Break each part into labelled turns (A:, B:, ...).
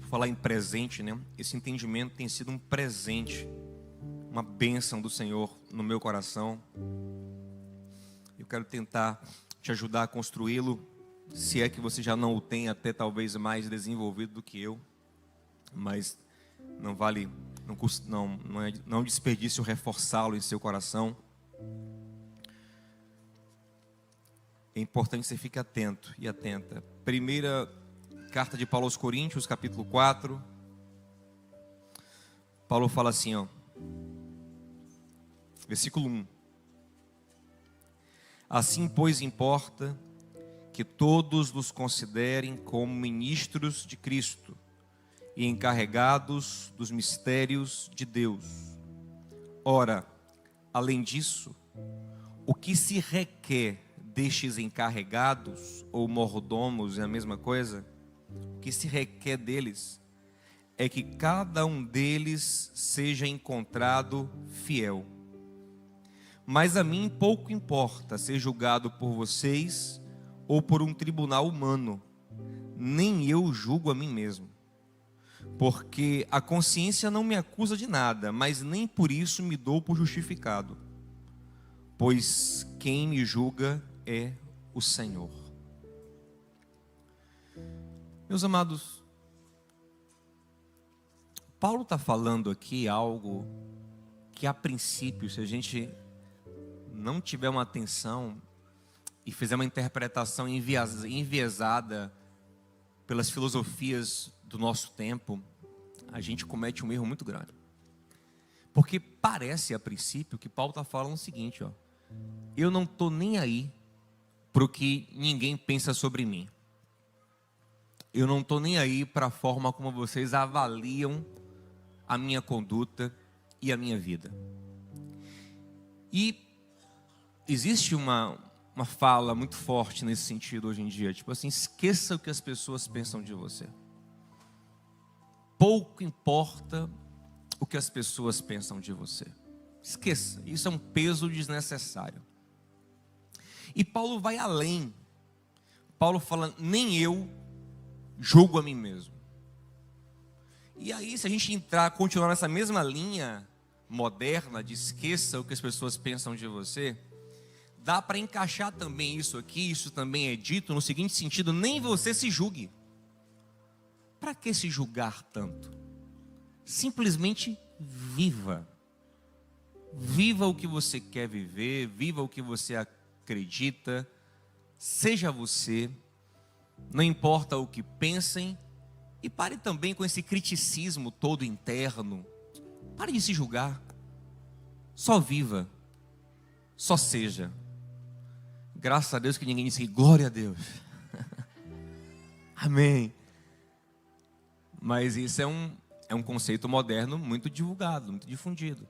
A: falar em presente, né? Esse entendimento tem sido um presente, uma bênção do Senhor no meu coração. Eu quero tentar te ajudar a construí-lo, se é que você já não o tem, até talvez mais desenvolvido do que eu. Mas não vale, não desperdício reforçá-lo em seu coração. É importante que você fique atento e atenta. Primeira carta de Paulo aos Coríntios, capítulo 4. Paulo fala assim, ó, versículo 1. Assim, pois, importa que todos nos considerem como ministros de Cristo e encarregados dos mistérios de Deus. Ora, além disso, o que se requer destes encarregados ou mordomos é a mesma coisa? O que se requer deles é que cada um deles seja encontrado fiel. Mas a mim pouco importa ser julgado por vocês ou por um tribunal humano, nem eu julgo a mim mesmo. Porque a consciência não me acusa de nada, mas nem por isso me dou por justificado. Pois quem me julga é o Senhor. Meus amados, Paulo está falando aqui algo que a princípio, se a gente não tiver uma atenção e fizer uma interpretação enviesada pelas filosofias do nosso tempo, a gente comete um erro muito grande. Porque parece a princípio que Paulo está falando o seguinte, ó, eu não estou nem aí para o que ninguém pensa sobre mim. Eu não estou nem aí para a forma como vocês avaliam a minha conduta e a minha vida. E existe uma fala muito forte nesse sentido hoje em dia, tipo assim, esqueça o que as pessoas pensam de você. Pouco importa o que as pessoas pensam de você. Esqueça, isso é um peso desnecessário. E Paulo vai além. Paulo fala, nem eu julgo a mim mesmo. E aí, se a gente continuar nessa mesma linha moderna de esqueça o que as pessoas pensam de você, dá para encaixar também isso aqui, isso também é dito no seguinte sentido, nem você se julgue. Para que se julgar tanto? Simplesmente viva. Viva o que você quer viver, viva o que você acredita, seja você, não importa o que pensem, e pare também com esse criticismo todo interno. Pare de se julgar. Só viva. Só seja. Graças a Deus que ninguém disse glória a Deus. Amém. Mas isso é um conceito moderno muito divulgado, muito difundido.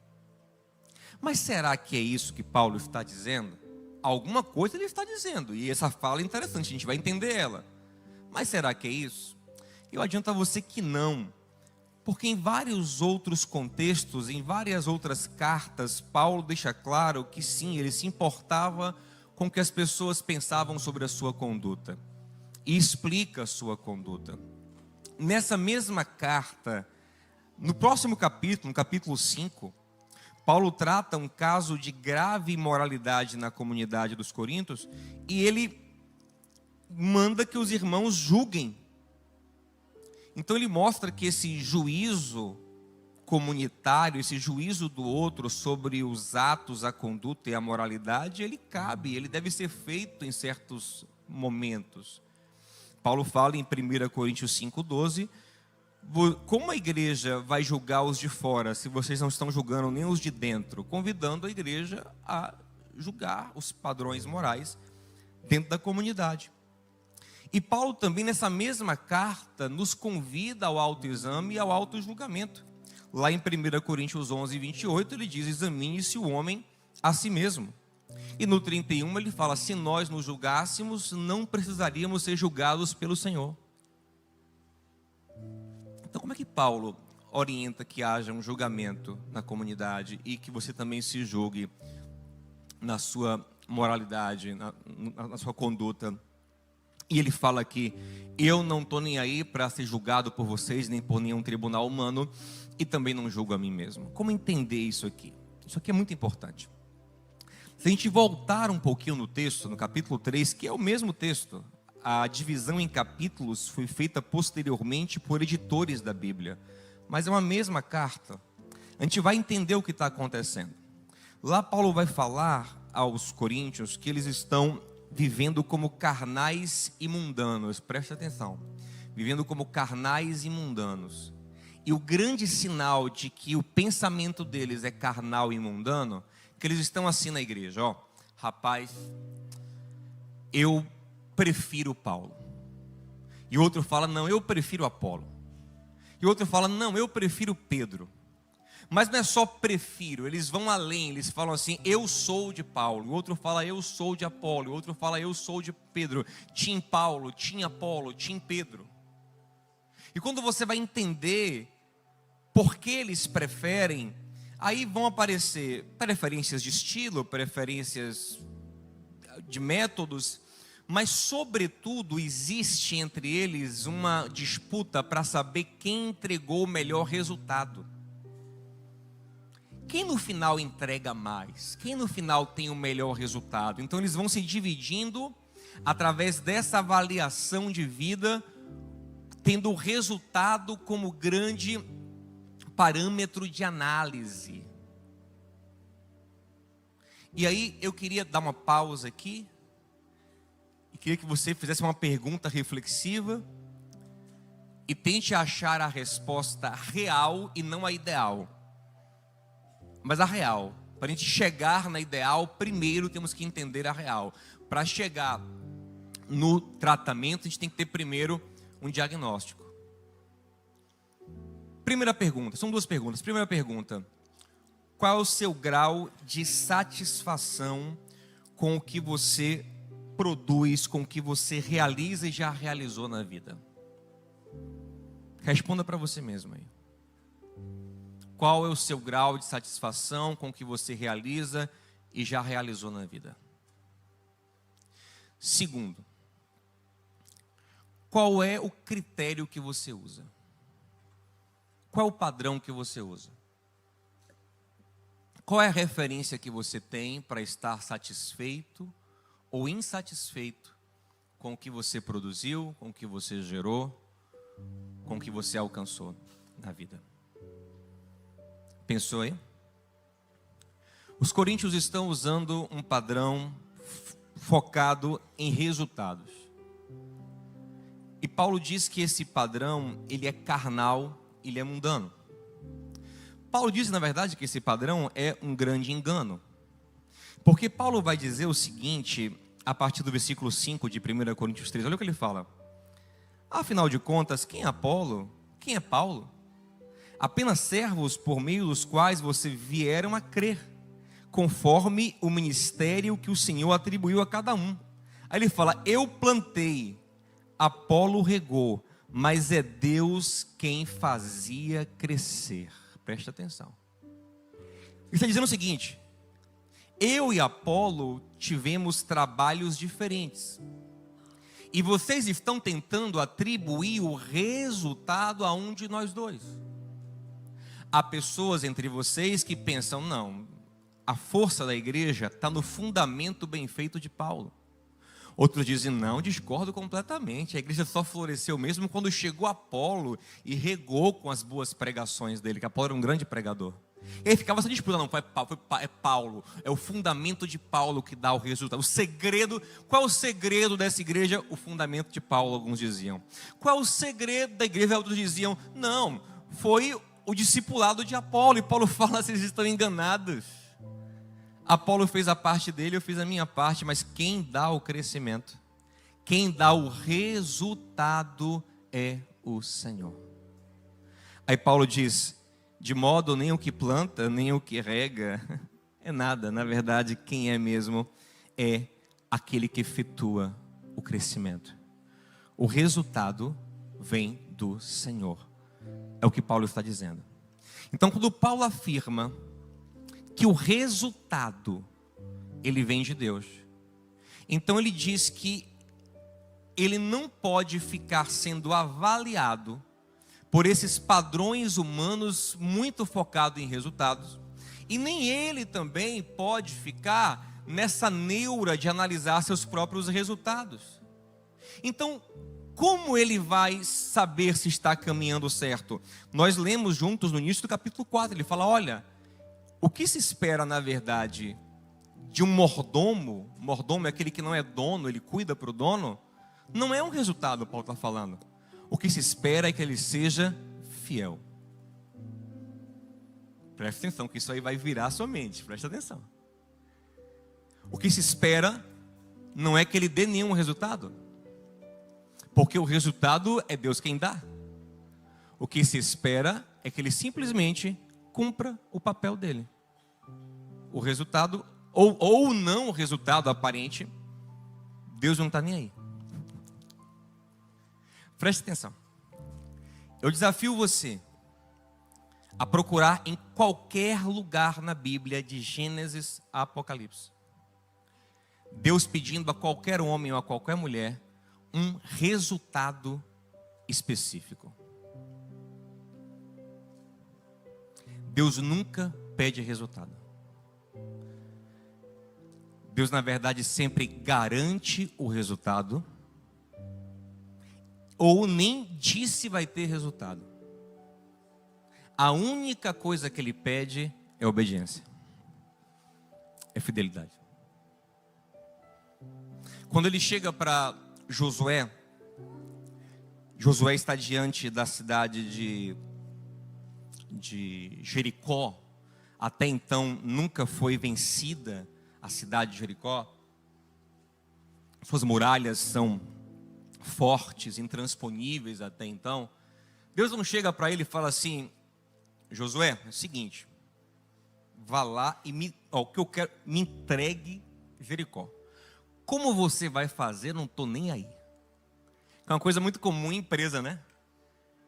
A: Mas será que é isso que Paulo está dizendo? Alguma coisa ele está dizendo. E essa fala é interessante, a gente vai entender ela. Mas será que é isso? Eu adianto a você que não. Porque em vários outros contextos, em várias outras cartas, Paulo deixa claro que sim, ele se importava com o que as pessoas pensavam sobre a sua conduta. E explica a sua conduta. Nessa mesma carta, no próximo capítulo, no capítulo 5, Paulo trata um caso de grave imoralidade na comunidade dos Coríntios e ele manda que os irmãos julguem. Então ele mostra que esse juízo comunitário, esse juízo do outro sobre os atos, a conduta e a moralidade, ele cabe, ele deve ser feito em certos momentos. Paulo fala em 1 Coríntios 5,12, como a igreja vai julgar os de fora, se vocês não estão julgando nem os de dentro? Convidando a igreja a julgar os padrões morais dentro da comunidade. E Paulo também nessa mesma carta nos convida ao autoexame e ao autojulgamento. Lá em 1 Coríntios 11:28 ele diz, examine-se o homem a si mesmo. E no 31 ele fala, se nós nos julgássemos, não precisaríamos ser julgados pelo Senhor. Então como é que Paulo orienta que haja um julgamento na comunidade e que você também se julgue na sua moralidade, na sua conduta E ele fala que eu não estou nem aí para ser julgado por vocês, nem por nenhum tribunal humano, e também não julgo a mim mesmo. Como entender isso aqui? Isso aqui é muito importante. Se a gente voltar um pouquinho no texto, no capítulo 3, que é o mesmo texto, a divisão em capítulos foi feita posteriormente por editores da Bíblia, mas é uma mesma carta. A gente vai entender o que está acontecendo. Lá Paulo vai falar aos coríntios que eles estão vivendo como carnais e mundanos. Presta atenção. Vivendo como carnais e mundanos. E o grande sinal de que o pensamento deles é carnal e mundano, que eles estão assim na igreja, ó, rapaz, eu prefiro Paulo. E outro fala, não, eu prefiro Apolo. E outro fala, não, eu prefiro Pedro. Mas não é só prefiro, eles vão além, eles falam assim, eu sou de Paulo. O outro fala, eu sou de Apolo. O outro fala, eu sou de Pedro. Tim Paulo, Tim Apolo, Tim Pedro. E quando você vai entender por que eles preferem, aí vão aparecer preferências de estilo, preferências de métodos, mas sobretudo existe entre eles uma disputa para saber quem entregou o melhor resultado. Quem no final entrega mais? Quem no final tem o melhor resultado? Então eles vão se dividindo através dessa avaliação de vida, tendo o resultado como grande parâmetro de análise. E aí eu queria dar uma pausa aqui e queria que você fizesse uma pergunta reflexiva e tente achar a resposta real e não a ideal. Mas a real. Para a gente chegar na ideal, primeiro temos que entender a real. Para chegar no tratamento, a gente tem que ter primeiro um diagnóstico. Primeira pergunta, são duas perguntas. Primeira pergunta, qual é o seu grau de satisfação com o que você produz, com o que você realiza e já realizou na vida? Responda para você mesmo aí. Qual é o seu grau de satisfação com o que você realiza e já realizou na vida? Segundo, qual é o critério que você usa? Qual é o padrão que você usa? Qual é a referência que você tem para estar satisfeito ou insatisfeito com o que você produziu, com o que você gerou, com o que você alcançou na vida? Pensou aí? Os coríntios estão usando um padrão focado em resultados. E Paulo diz que esse padrão, ele é carnal, ele é mundano. Paulo diz, na verdade, que esse padrão é um grande engano. Porque Paulo vai dizer o seguinte, a partir do versículo 5 de 1 Coríntios 3, olha o que ele fala. Afinal de contas, quem é Apolo? Quem é Paulo? Apenas servos por meio dos quais vocês vieram a crer, conforme o ministério que o Senhor atribuiu a cada um. Aí ele fala, eu plantei, Apolo regou, mas é Deus quem fazia crescer. Presta atenção. Ele está dizendo o seguinte, eu e Apolo tivemos trabalhos diferentes. E vocês estão tentando atribuir o resultado a um de nós dois. Há pessoas entre vocês que pensam, não, a força da igreja está no fundamento bem feito de Paulo. Outros dizem, não, discordo completamente. A igreja só floresceu mesmo quando chegou Apolo e regou com as boas pregações dele, que Apolo era um grande pregador. E aí ficava essa disputa, não, é Paulo, é o fundamento de Paulo que dá o resultado. O segredo, qual é o segredo dessa igreja? O fundamento de Paulo, alguns diziam. Qual é o segredo da igreja? Outros diziam, não, foi o discipulado de Apolo. E Paulo fala, vocês estão enganados. Apolo fez a parte dele, eu fiz a minha parte, mas quem dá o crescimento, quem dá o resultado é o Senhor. Aí Paulo diz, de modo nem o que planta, nem o que rega, é nada. Na verdade, quem é mesmo é aquele que efetua o crescimento. O resultado vem do Senhor. É o que Paulo está dizendo. Então, quando Paulo afirma que o resultado, ele vem de Deus. Então ele diz que ele não pode ficar sendo avaliado por esses padrões humanos muito focados em resultados. E nem ele também pode ficar nessa neura de analisar seus próprios resultados. Então, como ele vai saber se está caminhando certo? Nós lemos juntos no início do capítulo 4, ele fala, olha, o que se espera na verdade de um mordomo é aquele que não é dono, ele cuida para o dono, não é um resultado, Paulo está falando. O que se espera é que ele seja fiel. Preste atenção, que isso aí vai virar a sua mente, preste atenção. O que se espera não é que ele dê nenhum resultado, porque o resultado é Deus quem dá. O que se espera é que ele simplesmente cumpra o papel dele. O resultado, ou não o resultado aparente, Deus não está nem aí. Preste atenção. Eu desafio você a procurar em qualquer lugar na Bíblia, de Gênesis a Apocalipse, Deus pedindo a qualquer homem ou a qualquer mulher um resultado específico. Deus nunca pede resultado. Deus, na verdade, sempre garante o resultado, ou nem diz se vai ter resultado. A única coisa que ele pede é obediência, é fidelidade. Quando ele chega para Josué está diante da cidade de Jericó. Até então nunca foi vencida a cidade de Jericó. Suas muralhas são fortes, intransponíveis até então. Deus não chega para ele e fala assim, Josué, é o seguinte, vá lá e o que eu quero, me entregue Jericó. Como você vai fazer, não estou nem aí. É uma coisa muito comum em empresa, né?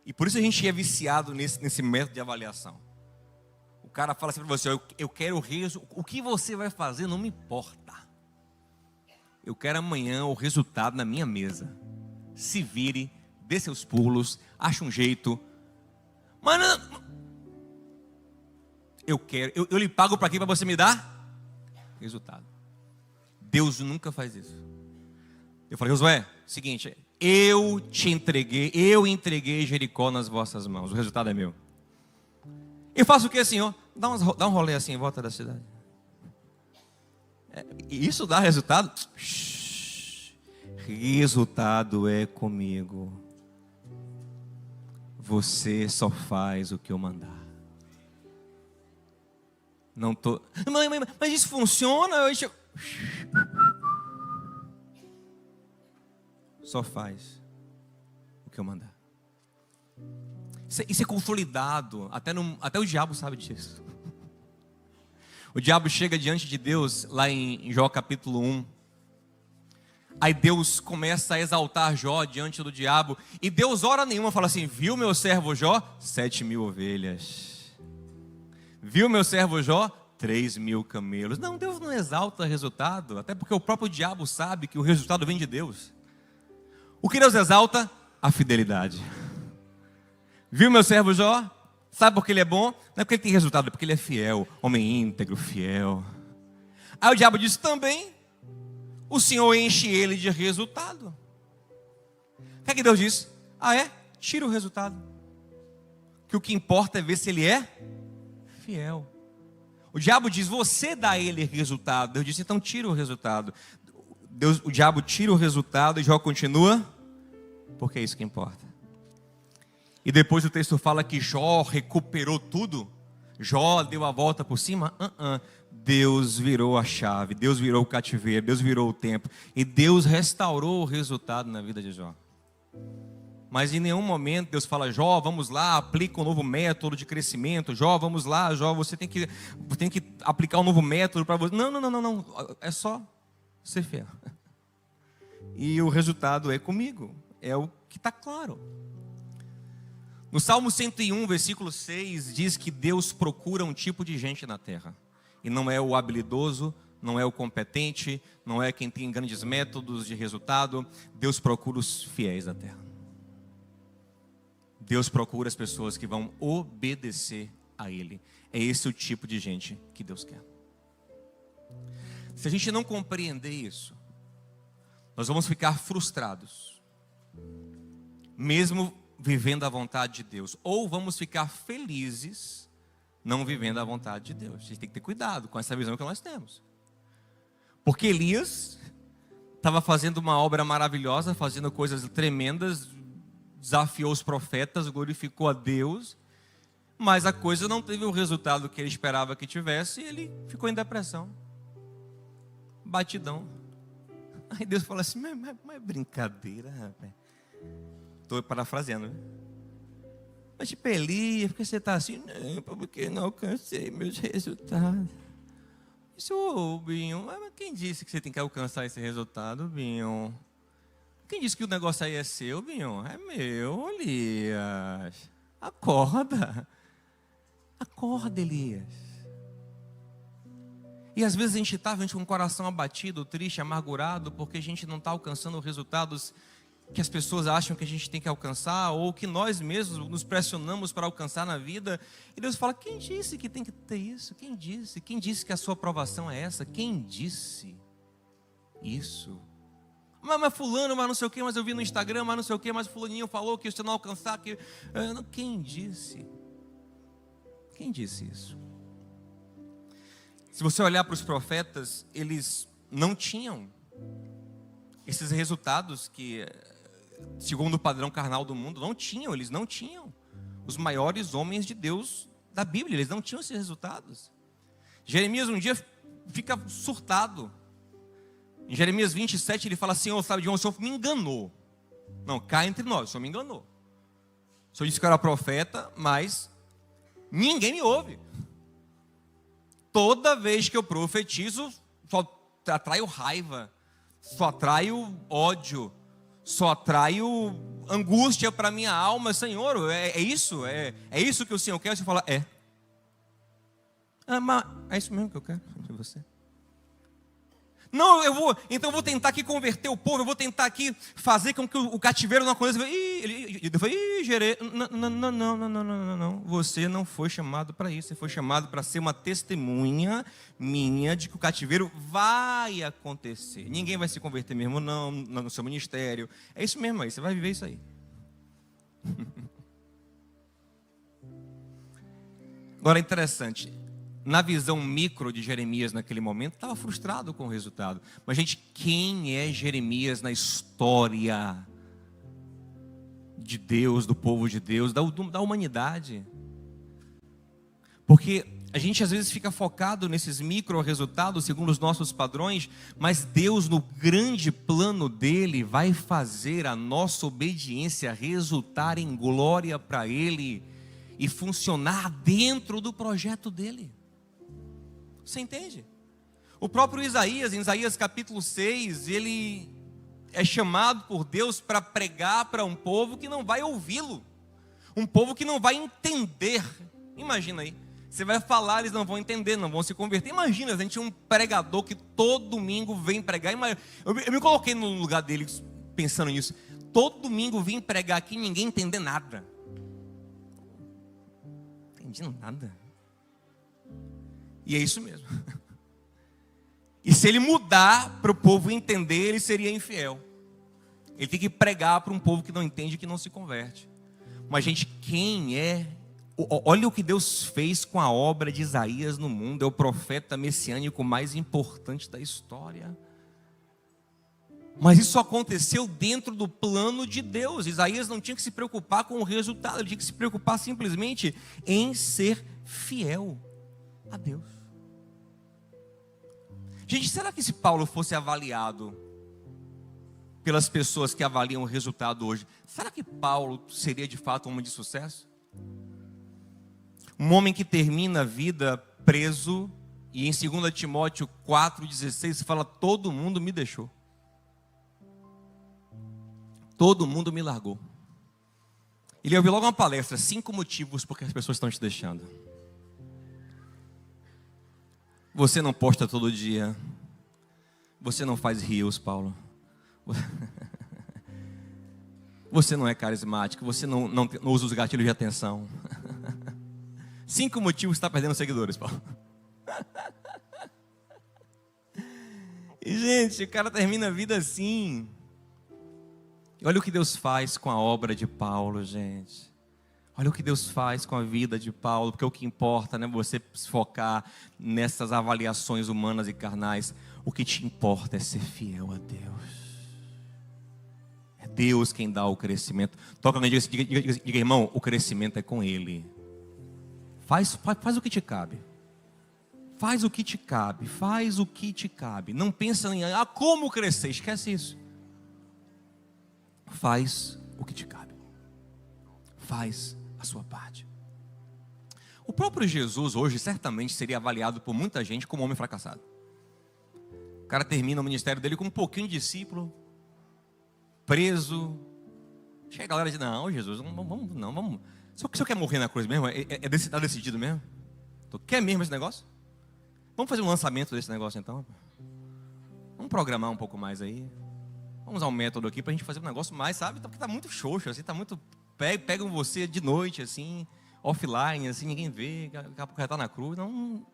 A: E por isso a gente é viciado nesse método de avaliação. O cara fala assim para você, eu quero o que você vai fazer não me importa. Eu quero amanhã o resultado na minha mesa. Se vire, dê seus pulos, ache um jeito. Mas não, eu lhe pago para quê? Para você me dar resultado. Deus nunca faz isso. Eu falei, Josué, seguinte, eu entreguei Jericó nas vossas mãos, o resultado é meu. Eu faço o que, Senhor? Dá um rolê assim em volta da cidade. Isso dá resultado? Resultado é comigo. Você só faz o que eu mandar. Não tô. Mas isso funciona? Só faz o que eu mandar. Isso é consolidado. Até o diabo sabe disso. O diabo chega diante de Deus, lá em Jó capítulo 1. Aí Deus começa a exaltar Jó diante do diabo. E Deus, hora nenhuma, fala assim, viu meu servo Jó? 7.000 ovelhas. Viu meu servo Jó? 3.000 camelos. Não, Deus não exalta resultado. Até porque o próprio diabo sabe que o resultado vem de Deus. O que Deus exalta? A fidelidade. Viu meu servo Jó? Sabe por que ele é bom? Não é porque ele tem resultado, é porque ele é fiel. Homem íntegro, fiel. Aí o diabo diz também, o Senhor enche ele de resultado. O que é que Deus diz? Tira o resultado. Que o que importa é ver se ele é fiel. O diabo diz, você dá a ele resultado. Deus disse, então tira o resultado. O diabo tira o resultado e Jó continua, porque é isso que importa. E depois o texto fala que Jó recuperou tudo. Jó deu a volta por cima. Deus virou a chave, Deus virou o cativeiro, Deus virou o tempo. E Deus restaurou o resultado na vida de Jó. Mas em nenhum momento Deus fala, Jó, vamos lá, aplica um novo método de crescimento. Jó, vamos lá, Jó, você tem que aplicar um novo método para você. Não. É só ser fiel. E o resultado é comigo. É o que está claro. No Salmo 101, versículo 6, diz que Deus procura um tipo de gente na terra. E não é o habilidoso, não é o competente, não é quem tem grandes métodos de resultado. Deus procura os fiéis da terra. Deus procura as pessoas que vão obedecer a Ele. É esse o tipo de gente que Deus quer. Se a gente não compreender isso, nós vamos ficar frustrados, mesmo vivendo a vontade de Deus. Ou vamos ficar felizes, não vivendo a vontade de Deus. A gente tem que ter cuidado com essa visão que nós temos. Porque Elias estava fazendo uma obra maravilhosa, fazendo coisas tremendas, desafiou os profetas, glorificou a Deus, mas a coisa não teve o resultado que ele esperava que tivesse, e ele ficou em depressão, batidão. Aí Deus falou assim, mas brincadeira, rapaz. Estou parafraseando, né? Mas tipo, Elias, por que você está assim? Não, porque não alcancei meus resultados. Isso, Binho, mas quem disse que você tem que alcançar esse resultado, Binho? Quem disse que o negócio aí é seu, Binho? É meu, Elias. Acorda. Acorda, Elias. E às vezes a gente está com o coração abatido, triste, amargurado, porque a gente não está alcançando resultados que as pessoas acham que a gente tem que alcançar, ou que nós mesmos nos pressionamos para alcançar na vida. E Deus fala, quem disse que tem que ter isso? Quem disse? Quem disse que a sua aprovação é essa? Quem disse isso? Mas fulano, mas não sei o que, mas eu vi no Instagram, mas não sei o que, mas fulaninho falou que você não alcançar, que... Quem disse? Quem disse isso? Se você olhar para os profetas, eles não tinham esses resultados que, segundo o padrão carnal do mundo, eles não tinham. Os maiores homens de Deus da Bíblia, eles não tinham esses resultados. Jeremias um dia fica surtado. Em Jeremias 27 ele fala, Senhor, sabe de onde o Senhor me enganou? Não, cá entre nós, o Senhor me enganou. O Senhor disse que eu era profeta, mas ninguém me ouve. Toda vez que eu profetizo, só atraio raiva, só atraio ódio, só atraio angústia para minha alma. Senhor, é isso? É isso que o Senhor quer? Você fala, é. Mas é isso mesmo que eu quero de você. Não, então eu vou tentar aqui converter o povo, eu vou tentar aqui fazer com que o cativeiro não aconteça. Ele falou, não, você não foi chamado para isso, você foi chamado para ser uma testemunha minha de que o cativeiro vai acontecer. Ninguém vai se converter mesmo não, no seu ministério. É isso mesmo aí, você vai viver isso aí. Agora é interessante. Na visão micro de Jeremias naquele momento, estava frustrado com o resultado. Mas, gente, quem é Jeremias na história de Deus, do povo de Deus, da humanidade? Porque a gente às vezes fica focado nesses micro resultados, segundo os nossos padrões, mas Deus, no grande plano dele, vai fazer a nossa obediência resultar em glória para Ele e funcionar dentro do projeto dele. Você entende? O próprio Isaías, em Isaías capítulo 6, ele é chamado por Deus para pregar para um povo que não vai ouvi-lo. Um povo que não vai entender. Imagina aí, você vai falar, eles não vão entender, não vão se converter. Imagina, a gente um pregador que todo domingo vem pregar. Eu me coloquei no lugar deles pensando nisso. Todo domingo vim pregar aqui e ninguém entender nada. Não entendi nada. E é isso mesmo. E se ele mudar para o povo entender, ele seria infiel. Ele tem que pregar para um povo que não entende e que não se converte. Mas, gente, quem é? Olha o que Deus fez com a obra de Isaías no mundo. É o profeta messiânico mais importante da história. Mas isso aconteceu dentro do plano de Deus. Isaías não tinha que se preocupar com o resultado. Ele tinha que se preocupar simplesmente em ser fiel a Deus. Gente, será que se Paulo fosse avaliado pelas pessoas que avaliam o resultado hoje, será que Paulo seria de fato um homem de sucesso? Um homem que termina a vida preso, e em 2 Timóteo 4,16 fala, todo mundo me deixou. Todo mundo me largou. Ele ouviu logo uma palestra, 5 motivos porque as pessoas estão te deixando. Você não posta todo dia. Você não faz rios, Paulo. Você não é carismático. Você não usa os gatilhos de atenção. 5 motivos que está perdendo seguidores, Paulo. E, gente, o cara termina a vida assim. E olha o que Deus faz com a obra de Paulo, gente. Olha o que Deus faz com a vida de Paulo. Porque o que importa não é você se focar nessas avaliações humanas e carnais. O que te importa é ser fiel a Deus. É Deus quem dá o crescimento. Toca na diga, diga, irmão, o crescimento é com Ele. Faz o que te cabe. Faz o que te cabe. Faz o que te cabe. Não pensa em como crescer. Esquece isso. Faz o que te cabe. Faz a sua parte. O próprio Jesus hoje certamente seria avaliado por muita gente como um homem fracassado. O cara termina o ministério dele com um pouquinho de discípulo, preso. Chega a galera e diz, não, Jesus, vamos. O senhor quer morrer na cruz mesmo? Está decidido mesmo? Tu quer mesmo esse negócio? Vamos fazer um lançamento desse negócio então? Vamos programar um pouco mais aí. Vamos usar um método aqui para a gente fazer um negócio mais, sabe? Porque está muito xoxo, assim, está muito... Pegam você de noite, assim, offline, assim, ninguém vê, daqui a pouco já está na cruz. Não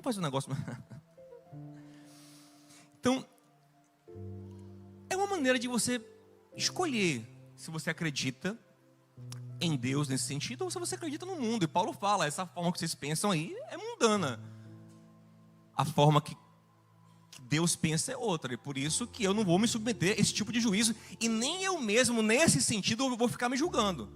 A: faz um negócio mais... Então, é uma maneira de você escolher se você acredita em Deus nesse sentido ou se você acredita no mundo. E Paulo fala, essa forma que vocês pensam aí é mundana. A forma que Deus pensa é outra. E por isso que eu não vou me submeter a esse tipo de juízo. E nem eu mesmo, nesse sentido, eu vou ficar me julgando.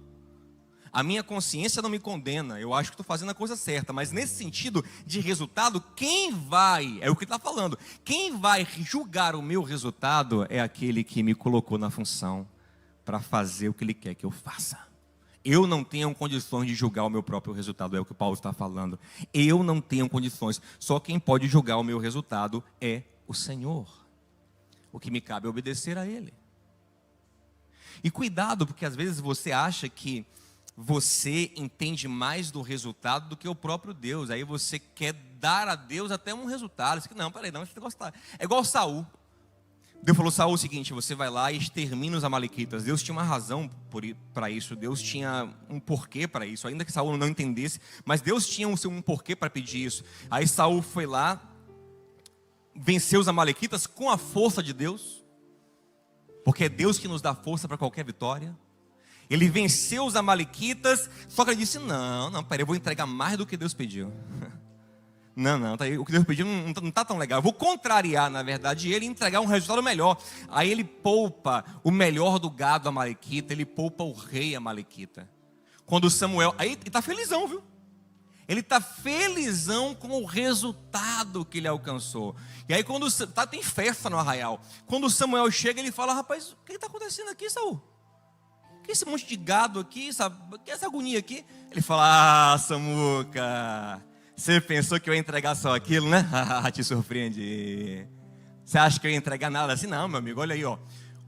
A: A minha consciência não me condena. Eu acho que estou fazendo a coisa certa. Mas nesse sentido de resultado, quem vai, é o que ele está falando, quem vai julgar o meu resultado é aquele que me colocou na função para fazer o que ele quer que eu faça. Eu não tenho condições de julgar o meu próprio resultado, é o que Paulo está falando. Eu não tenho condições. Só quem pode julgar o meu resultado é o Senhor. O que me cabe é obedecer a Ele. E cuidado, porque às vezes você acha que você entende mais do resultado do que o próprio Deus. Aí você quer dar a Deus até um resultado. Você diz, não, peraí, não, esse negócio tá... É igual Saul. Deus falou, Saul, o seguinte, você vai lá e extermina os amalequitas. Deus tinha uma razão para isso, Deus tinha um porquê para isso, ainda que Saul não entendesse, mas Deus tinha um porquê para pedir isso. Aí Saul foi lá, venceu os amalequitas com a força de Deus, porque é Deus que nos dá força para qualquer vitória. Ele venceu os amalequitas, só que ele disse, não, peraí, eu vou entregar mais do que Deus pediu. Não, o que Deus pediu não está tão legal. Eu vou contrariar, na verdade, ele e entregar um resultado melhor. Aí ele poupa o melhor do gado amalequita, ele poupa o rei amalequita. Quando Samuel, aí ele está felizão, viu? Ele está felizão com o resultado que ele alcançou. E aí quando tem festa no arraial. Quando Samuel chega, ele fala, rapaz, o que está acontecendo aqui, Saul? O que é esse monte de gado aqui, o que é essa agonia aqui? Ele fala, Samuca, você pensou que eu ia entregar só aquilo, né? Te surpreendi. Você acha que eu ia entregar nada assim? Não, meu amigo, olha aí, ó.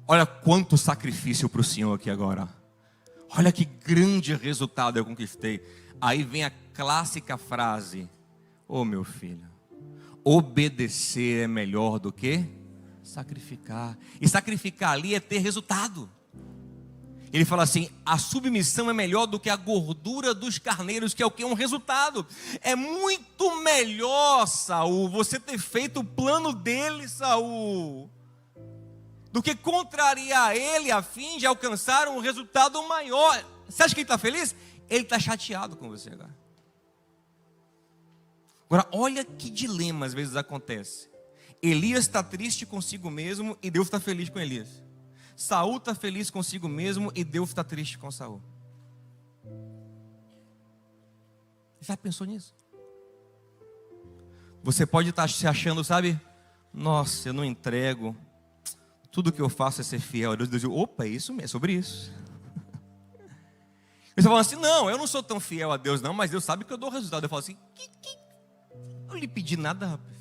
A: Olha quanto sacrifício para o Senhor aqui agora. Olha que grande resultado eu conquistei. Aí vem a clássica frase: ô meu filho, obedecer é melhor do que sacrificar. E sacrificar ali é ter resultado. Ele fala assim, a submissão é melhor do que a gordura dos carneiros, que é o que? Um resultado. É muito melhor, Saul, você ter feito o plano dele, Saul, do que contrariar ele a fim de alcançar um resultado maior. Você acha que ele está feliz? Ele está chateado com você agora. Agora, olha que dilema às vezes acontece. Elias está triste consigo mesmo e Deus está feliz com Elias. Saul está feliz consigo mesmo e Deus está triste com Saul. Já pensou nisso? Você pode estar se achando, sabe? Nossa, eu não entrego. Tudo que eu faço é ser fiel a Deus. Deus diz, opa, é isso mesmo, é sobre isso. Você fala assim, não, eu não sou tão fiel a Deus não, mas Deus sabe que eu dou resultado. Eu falo assim, eu não lhe pedi nada, rapaz.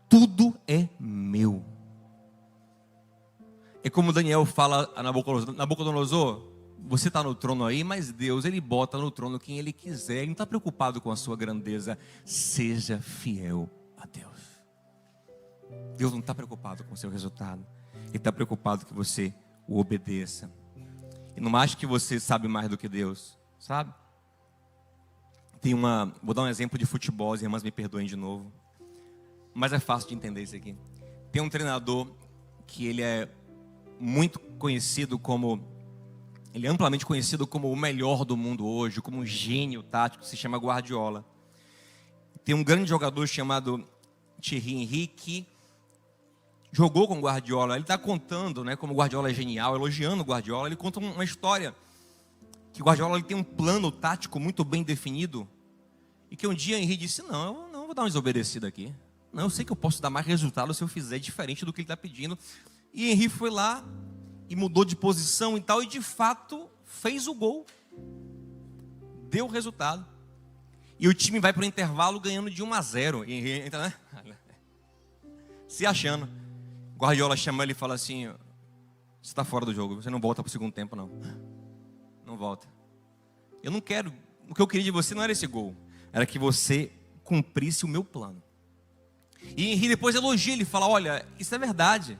A: Tudo é meu. É como Daniel fala a Nabucodonosor, você está no trono aí, mas Deus, Ele bota no trono quem Ele quiser. Ele não está preocupado com a sua grandeza. Seja fiel a Deus. Deus não está preocupado com o seu resultado. Ele está preocupado que você o obedeça. E não acha que você sabe mais do que Deus, sabe? Vou dar um exemplo de futebol, as irmãs me perdoem de novo. Mas é fácil de entender isso aqui. Tem um treinador que ele é muito conhecido ele é amplamente conhecido como o melhor do mundo hoje, como um gênio tático, se chama Guardiola. Tem um grande jogador chamado Thierry Henry que jogou com Guardiola. Ele está contando, né, como Guardiola é genial, elogiando o Guardiola. Ele conta uma história que o Guardiola tem um plano tático muito bem definido e que um dia Henry disse, não, eu não vou dar uma desobedecida aqui. Não, eu sei que eu posso dar mais resultado se eu fizer diferente do que ele está pedindo. E Henry foi lá e mudou de posição e tal, e de fato fez o gol. Deu o resultado. E o time vai para o intervalo ganhando de 1-0. E Henry entra, né? Se achando. Guardiola chama ele e fala assim, você está fora do jogo, você não volta para o segundo tempo não. Não volta. Eu não quero, o que eu queria de você não era esse gol, era que você cumprisse o meu plano. E Henry depois elogia, ele fala, olha, isso é verdade.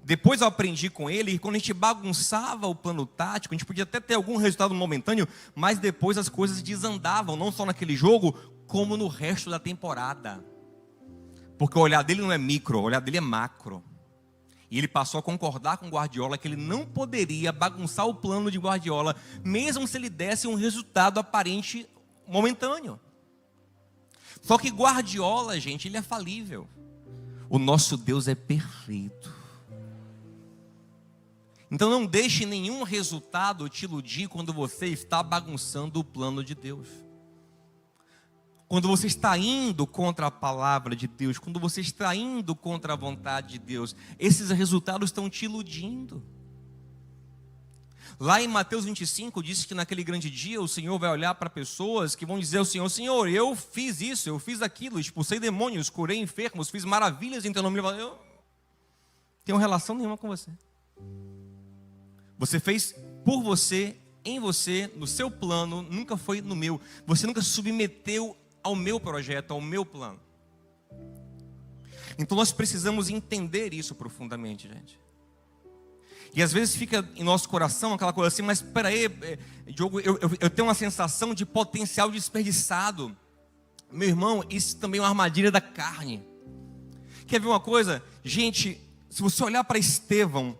A: Depois eu aprendi com ele, e quando a gente bagunçava o plano tático, a gente podia até ter algum resultado momentâneo, mas depois as coisas desandavam, não só naquele jogo, como no resto da temporada. Porque o olhar dele não é micro, o olhar dele é macro. E ele passou a concordar com Guardiola que ele não poderia bagunçar o plano de Guardiola, mesmo se ele desse um resultado aparente momentâneo. Só que Guardiola, gente, ele é falível. O nosso Deus é perfeito. Então não deixe nenhum resultado te iludir quando você está bagunçando o plano de Deus. Quando você está indo contra a palavra de Deus, quando você está indo contra a vontade de Deus, esses resultados estão te iludindo. Lá em Mateus 25 diz que naquele grande dia o Senhor vai olhar para pessoas que vão dizer ao Senhor, Senhor, eu fiz isso, eu fiz aquilo, expulsei demônios, curei enfermos, fiz maravilhas em teu nome. Eu não tenho relação nenhuma com você. Você fez por você, em você, no seu plano, nunca foi no meu. Você nunca se submeteu ao meu projeto, ao meu plano. Então nós precisamos entender isso profundamente, gente. E às vezes fica em nosso coração aquela coisa assim, mas espera aí, Diogo, eu tenho uma sensação de potencial desperdiçado. Meu irmão, isso também é uma armadilha da carne. Quer ver uma coisa? Gente, se você olhar para Estevão,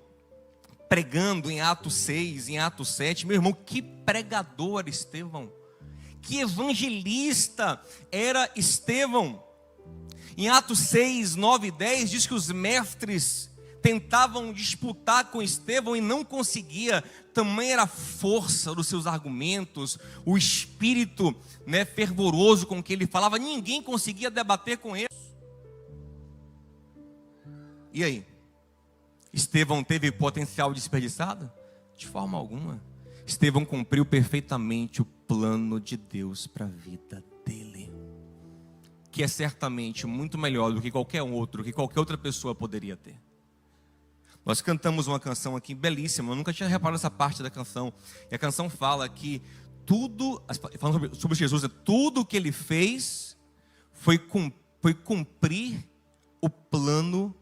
A: pregando em Atos 6, em Atos 7, meu irmão, que pregador era Estevão, que evangelista era Estevão. Em Atos 6, 9 e 10 diz que os mestres tentavam disputar com Estevão e não conseguia, tamanha era a força dos seus argumentos, o espírito, né, fervoroso com que ele falava, ninguém conseguia debater com ele. E aí? Estevão teve potencial desperdiçado? De forma alguma. Estevão cumpriu perfeitamente o plano de Deus para a vida dele, que é certamente muito melhor do que qualquer outro, que qualquer outra pessoa poderia ter. Nós cantamos uma canção aqui belíssima, eu nunca tinha reparado essa parte da canção, e a canção fala que tudo, falando sobre Jesus, tudo o que ele fez foi cumprir o plano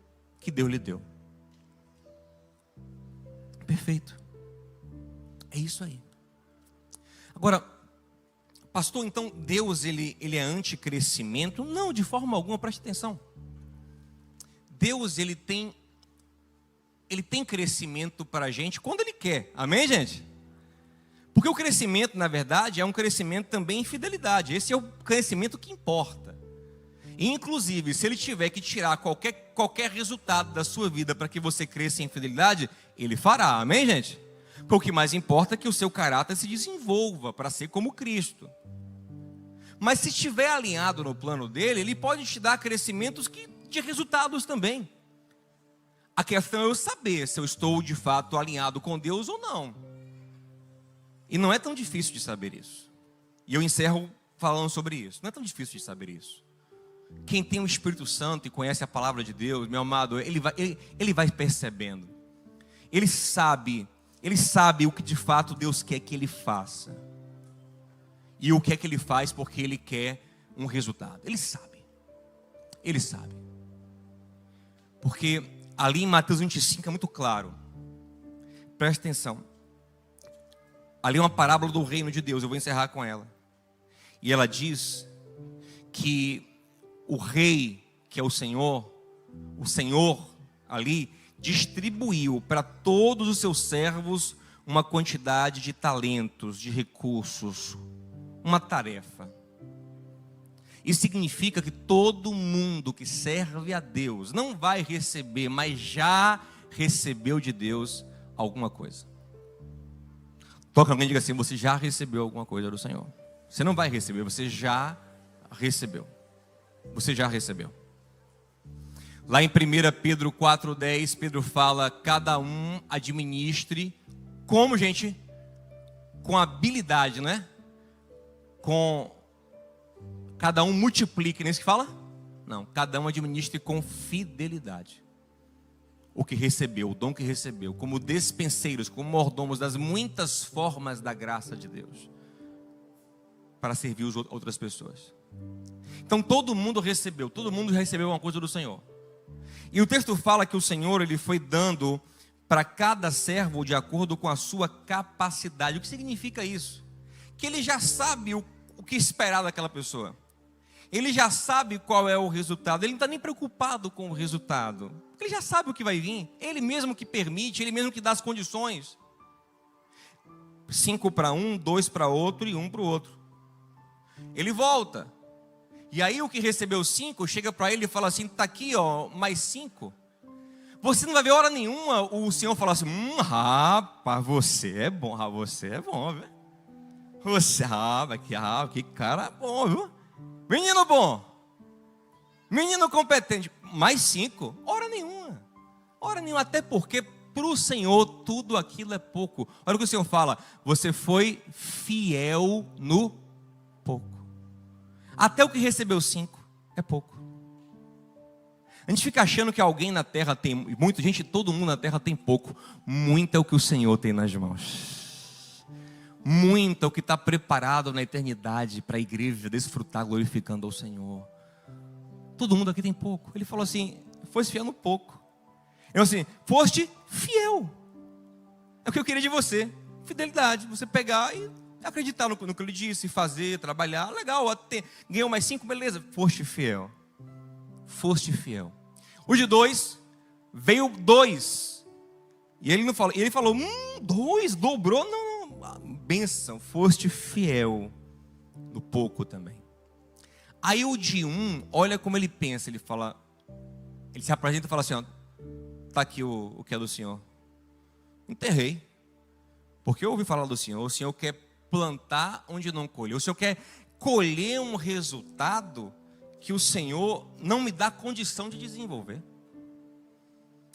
A: que Deus lhe deu. Perfeito. É isso aí. Agora, pastor, então Deus ele é anticrescimento? Não, de forma alguma, preste atenção. Deus ele tem crescimento para a gente quando ele quer. Amém, gente? Porque o crescimento, na verdade, é um crescimento também em fidelidade. Esse é o crescimento que importa. E, inclusive, se ele tiver que tirar qualquer resultado da sua vida para que você cresça em fidelidade, ele fará. Amém, gente? Porque o que mais importa é que o seu caráter se desenvolva para ser como Cristo. Mas se estiver alinhado no plano dele, ele pode te dar crescimentos de resultados também. A questão é eu saber se eu estou de fato alinhado com Deus ou não. E não é tão difícil de saber isso. E eu encerro falando sobre isso. Não é tão difícil de saber isso. Quem tem o Espírito Santo e conhece a palavra de Deus, meu amado, ele vai percebendo. Ele sabe o que de fato Deus quer que ele faça. E o que é que ele faz porque ele quer um resultado. Ele sabe. Porque ali em Mateus 25 é muito claro. Preste atenção. Ali é uma parábola do reino de Deus, eu vou encerrar com ela. E ela diz que o rei, que é o Senhor ali, distribuiu para todos os seus servos uma quantidade de talentos, de recursos, uma tarefa. Isso significa que todo mundo que serve a Deus não vai receber, mas já recebeu de Deus alguma coisa. Toca alguém e diga assim: você já recebeu alguma coisa do Senhor. Você não vai receber, você já recebeu. Você já recebeu. Lá em 1 Pedro 4,10, Pedro fala: cada um administre como, gente? Com habilidade, não é? Cada um multiplique, não é isso que fala? Não, cada um administre com fidelidade o que recebeu, o dom que recebeu, como despenseiros, como mordomos das muitas formas da graça de Deus, para servir outras pessoas. Então todo mundo recebeu uma coisa do Senhor. E o texto fala que o Senhor, ele foi dando para cada servo de acordo com a sua capacidade. O que significa isso? Que ele já sabe o que esperar daquela pessoa. Ele já sabe qual é o resultado. Ele não está nem preocupado com o resultado. Ele já sabe o que vai vir. Ele mesmo que permite, ele mesmo que dá as condições. 5 para um, 2 para outro e 1 para o outro. Ele volta. E aí o que recebeu 5 chega para ele e fala assim: está aqui, ó, mais 5. Você não vai ver hora nenhuma o Senhor falar assim: rapaz, você é bom, viu? Que cara bom, viu? Menino bom, menino competente. Mais 5, hora nenhuma, até porque para o Senhor tudo aquilo é pouco. Olha o que o Senhor fala: você foi fiel no pouco. Até o que recebeu 5 é pouco. A gente fica achando que alguém na terra tem muito, gente, todo mundo na terra tem pouco. Muito é o que o Senhor tem nas mãos. Muito é o que está preparado na eternidade para a igreja desfrutar glorificando ao Senhor. Todo mundo aqui tem pouco. Ele falou assim: foste fiel no pouco. Eu assim: foste fiel. É o que eu queria de você. Fidelidade. Você pegar e acreditar no que ele disse, fazer, trabalhar. Legal, ganhou mais 5, beleza. Foste fiel. Foste fiel. O de 2, veio 2. E ele não falou, ele falou: 2, dobrou, não. Bênção, foste fiel no pouco também. Aí o de 1, olha como ele pensa, ele se apresenta e fala assim: ó, tá aqui o que é do Senhor. Enterrei, porque eu ouvi falar do Senhor. O Senhor quer plantar onde não colheu. O Senhor quer colher um resultado que o Senhor não me dá condição de desenvolver.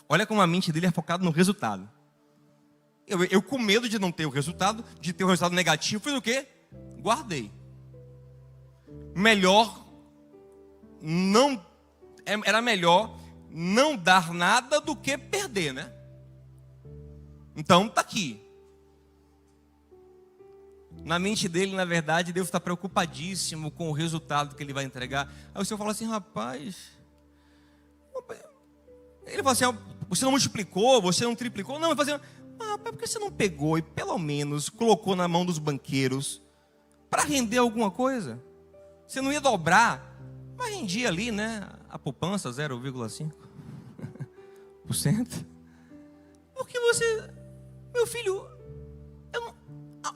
A: Olha como a mente dele é focada no resultado. Eu com medo de não ter o resultado, de ter um resultado negativo, fiz o quê? Guardei. Era melhor não dar nada do que perder, né? Então tá aqui. Na mente dele, na verdade, Deus está preocupadíssimo com o resultado que ele vai entregar. Aí o Senhor fala assim: rapaz, ele fala assim: você não multiplicou, você não triplicou. Não, ele fala assim: rapaz, por que você não pegou e pelo menos colocou na mão dos banqueiros para render alguma coisa? Você não ia dobrar, mas rendia ali, né? A poupança 0,5%. Porque você, meu filho,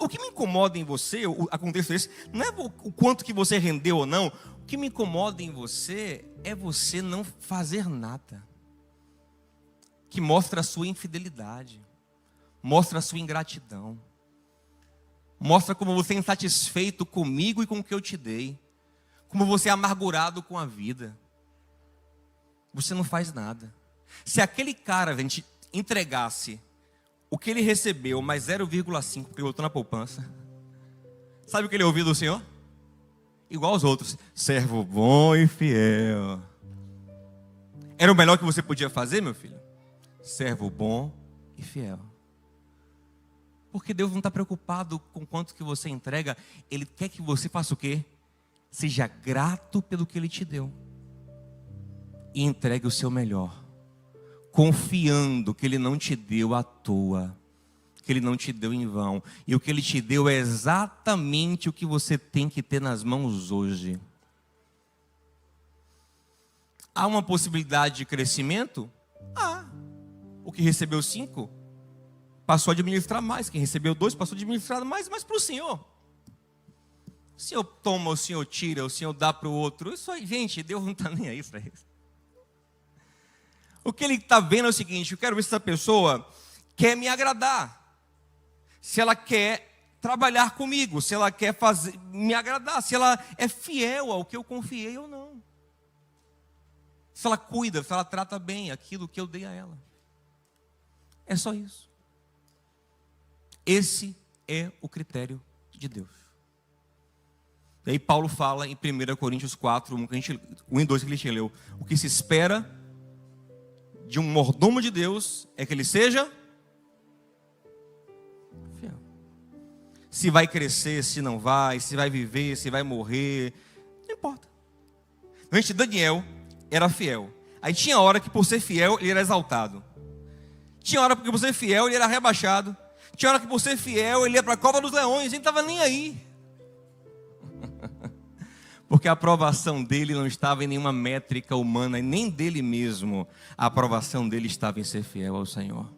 A: o que me incomoda em você, o contexto desse, não é o quanto que você rendeu ou não. O que me incomoda em você é você não fazer nada, que mostra a sua infidelidade, mostra a sua ingratidão, mostra como você é insatisfeito comigo e com o que eu te dei, como você é amargurado com a vida. Você não faz nada. Se aquele cara, a gente entregasse o que ele recebeu, mais 0,5 que ele botou na poupança, sabe o que ele ouviu do Senhor? Igual aos outros: servo bom e fiel. Era o melhor que você podia fazer, meu filho? Servo bom e fiel. Porque Deus não está preocupado com quanto que você entrega. Ele quer que você faça o quê? Seja grato pelo que Ele te deu e entregue o seu melhor. confiando que Ele não te deu à toa, que Ele não te deu em vão. E o que Ele te deu é exatamente o que você tem que ter nas mãos hoje. Há uma possibilidade de crescimento? Há. O que recebeu 5, passou a administrar mais. Quem recebeu 2, passou a administrar mais, mas para o Senhor. O Senhor toma, o Senhor tira, o Senhor dá para o outro. Isso aí, gente, Deus não está nem aí para isso. O que Ele está vendo é o seguinte: eu quero ver se essa pessoa quer me agradar. Se ela quer trabalhar comigo, se ela quer me agradar, se ela é fiel ao que eu confiei ou não. Se ela cuida, se ela trata bem aquilo que eu dei a ela. É só isso. Esse é o critério de Deus. E aí Paulo fala em 1 Coríntios 4, 1 e 2 que a gente leu. O que se espera de um mordomo de Deus é que ele seja fiel. Se vai crescer, se não vai, se vai viver, se vai morrer, não importa. Gente, Daniel era fiel. Aí tinha hora que por ser fiel ele era exaltado. Tinha hora que por ser fiel ele era rebaixado. Tinha hora que por ser fiel ele ia para a cova dos leões. Ele não estava nem aí. Porque a aprovação dele não estava em nenhuma métrica humana, e nem dele mesmo. A aprovação dele estava em ser fiel ao Senhor.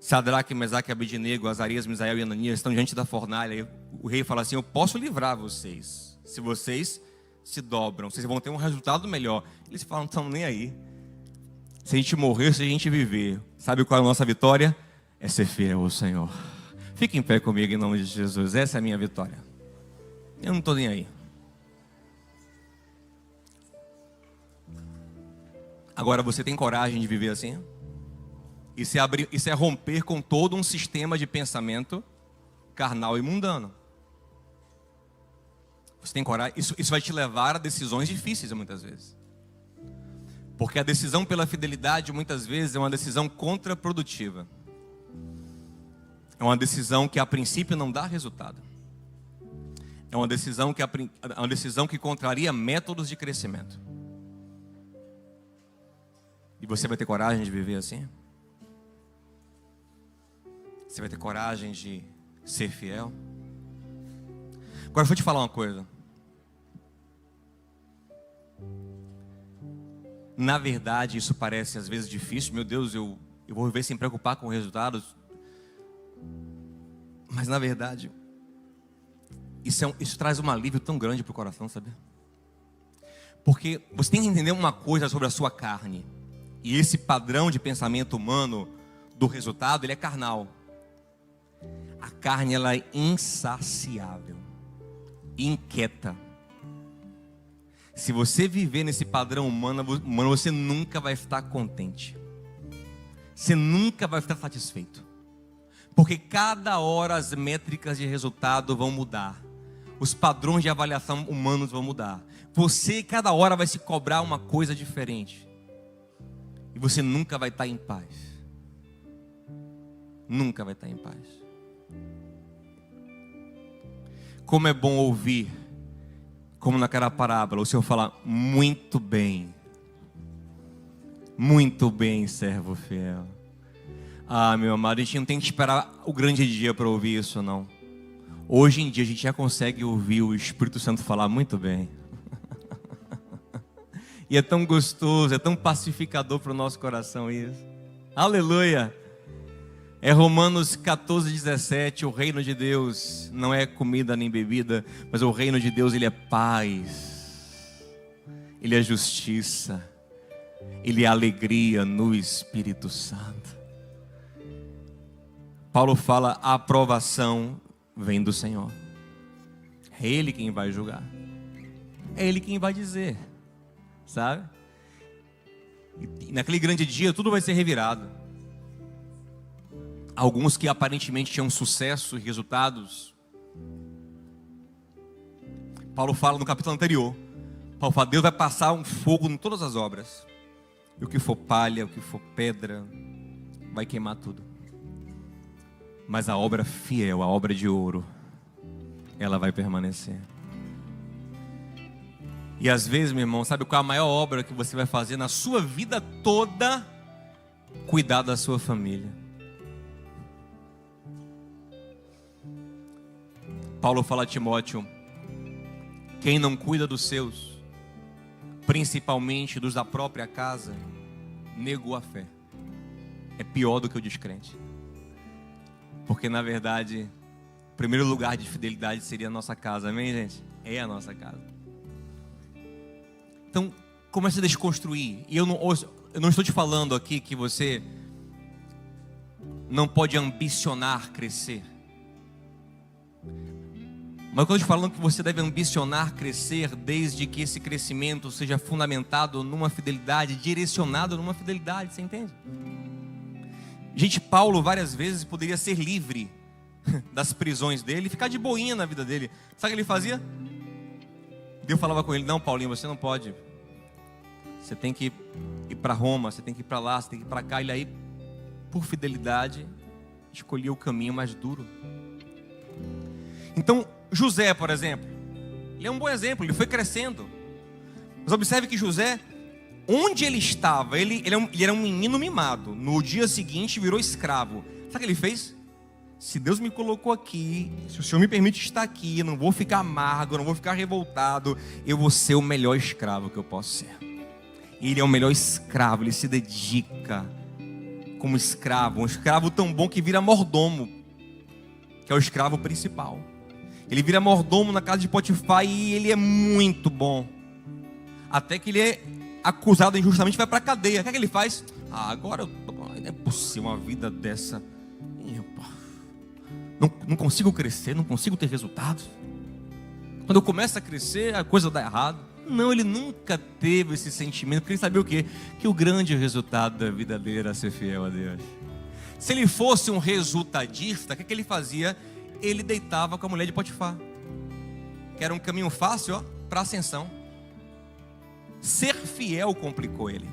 A: Sadraque, Mesaque, Abednego, Azarias, Misael e Ananias estão diante da fornalha. E o rei fala assim: eu posso livrar vocês, se vocês se dobram, vocês vão ter um resultado melhor. Eles falam: não estão nem aí. Se a gente morrer, se a gente viver, sabe qual é a nossa vitória? É ser fiel ao Senhor. Fique em pé comigo em nome de Jesus. Essa é a minha vitória. Eu não estou nem aí. Agora, você tem coragem de viver assim? Isso é romper com todo um sistema de pensamento carnal e mundano. Você tem coragem? Isso vai te levar a decisões difíceis muitas vezes. Porque a decisão pela fidelidade muitas vezes é uma decisão contraprodutiva. É uma decisão que a princípio não dá resultado. É uma decisão que contraria métodos de crescimento. E você vai ter coragem de viver assim? Você vai ter coragem de ser fiel? Agora eu vou te falar uma coisa. Na verdade, isso parece às vezes difícil. Meu Deus, eu vou viver sem preocupar com resultados. Mas na verdade, isso traz um alívio tão grande para o coração, sabe? Porque você tem que entender uma coisa sobre a sua carne. E esse padrão de pensamento humano do resultado, ele é carnal. A carne, ela é insaciável, inquieta. Se você viver nesse padrão humano, você nunca vai estar contente. Você nunca vai estar satisfeito. Porque cada hora as métricas de resultado vão mudar. Os padrões de avaliação humanos vão mudar. Você cada hora vai se cobrar uma coisa diferente. E você nunca vai estar em paz. Nunca vai estar em paz. Como é bom ouvir, como naquela parábola, o Senhor fala: muito bem, servo fiel. Ah, meu amado, a gente não tem que esperar o grande dia para ouvir isso, não. Hoje em dia a gente já consegue ouvir o Espírito Santo falar muito bem. E é tão gostoso, é tão pacificador para o nosso coração isso. Aleluia! É Romanos 14:17, o reino de Deus não é comida nem bebida, mas o reino de Deus, ele é paz, ele é justiça, ele é alegria no Espírito Santo. Paulo fala: a aprovação vem do Senhor. É Ele quem vai julgar, é Ele quem vai dizer, sabe? E naquele grande dia tudo vai ser revirado. Alguns que aparentemente tinham sucesso e resultados, Paulo fala no capítulo anterior, Paulo fala: Deus vai passar um fogo em todas as obras, e o que for palha, o que for pedra, vai queimar tudo. Mas a obra fiel, a obra de ouro, ela vai permanecer. E às vezes, meu irmão, sabe qual é a maior obra que você vai fazer na sua vida toda? Cuidar da sua família. Paulo fala a Timóteo: quem não cuida dos seus, principalmente dos da própria casa, negou a fé. É pior do que o descrente. Porque na verdade, o primeiro lugar de fidelidade seria a nossa casa, amém, gente? É a nossa casa. Então, comece a desconstruir. E eu não estou te falando aqui que você não pode ambicionar crescer. Mas eu estou te falando que você deve ambicionar crescer desde que esse crescimento seja fundamentado numa fidelidade, direcionado numa fidelidade, você entende? Gente, Paulo várias vezes poderia ser livre das prisões dele e ficar de boinha na vida dele. Sabe o que ele fazia? Deus falava com ele: não, Paulinho, você não pode. Você tem que ir para Roma, você tem que ir para lá, você tem que ir para cá. Ele aí, por fidelidade, escolhia o caminho mais duro. Então, José, por exemplo, ele é um bom exemplo, ele foi crescendo. Mas observe que José, onde ele estava, ele era um menino mimado. No dia seguinte virou escravo. Sabe o que ele fez? Se Deus me colocou aqui, se o Senhor me permite estar aqui, eu não vou ficar amargo, eu não vou ficar revoltado, eu vou ser o melhor escravo que eu posso ser. E ele é o melhor escravo, ele se dedica como escravo, um escravo tão bom que vira mordomo, que é o escravo principal. Ele vira mordomo na casa de Potifar e ele é muito bom. Até que ele é acusado injustamente e vai para a cadeia. O que é que ele faz? Agora não é possível uma vida dessa. Não consigo crescer, não consigo ter resultados. Quando eu começo a crescer, a coisa dá errado. Não, ele nunca teve esse sentimento, porque ele sabia o quê? Que o grande resultado da vida dele era ser fiel a Deus. Se ele fosse um resultadista, o que é que ele fazia? Ele deitava com a mulher de Potifar, que era um caminho fácil para a ascensão. Ser fiel complicou ele.